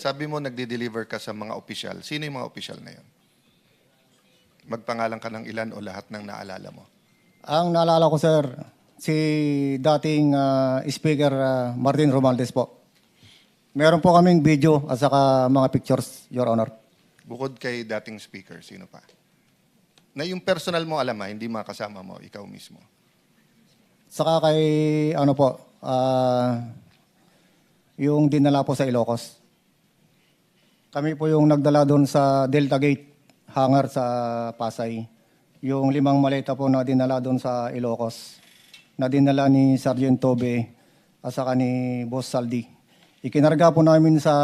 Sabi mo nagde-deliver ka sa mga opisyal. Sino yung mga opisyal na yun? Magpangalan ka ng ilan o lahat ng naalala mo? Ang naalala ko, sir, si dating Speaker Martin Romualdez po. Meron po kaming video at saka mga pictures, Your Honor. Bukod kay dating speaker, sino pa? Na yung personal mo alam hindi makasama mo, ikaw mismo. Saka kay, ano po, yung dinala po sa Ilocos. Kami po yung nagdala doon sa Delta Gate hangar sa Pasay. Yung 5 maleta po na dinala doon sa Ilocos, na dinala ni Sergeant Tobe at saka ni Boss Saldi. Ikinarga po namin sa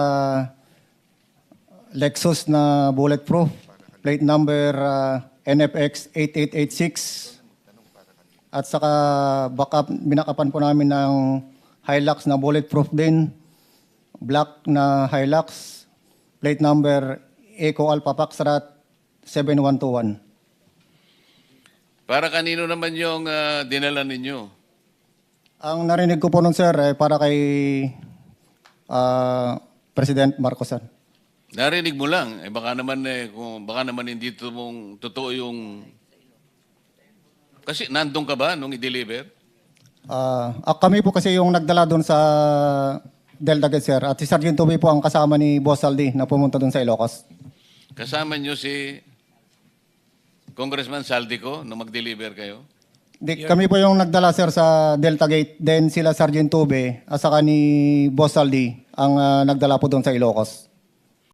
Lexus na bulletproof, plate number NFX 8886. At saka backup, binakapan po namin ng Hilux na bulletproof din, black na Hilux, plate number Eco Alpha Foxtrot 7121. Para kanino naman yung dinala ninyo? Ang narinig ko po nun, sir, para kay President Marcos, sir. Narinig mo lang. Baka naman baka naman hindi totoo yung kasi nandun ka ba nung i-deliver? Kami po kasi yung nagdala doon sa Delta Gate, sir. At si Sergeant Toby po ang kasama ni Boss Saldi na pumunta doon sa Ilocos. Kasama nyo si Congressman Saldico nung mag-deliver kayo? Kami po yung nagdala, sir, sa Delta Gate. Then sila Sergeant Tobe at saka ni Boss Saldi ang nagdala po doon sa Ilocos.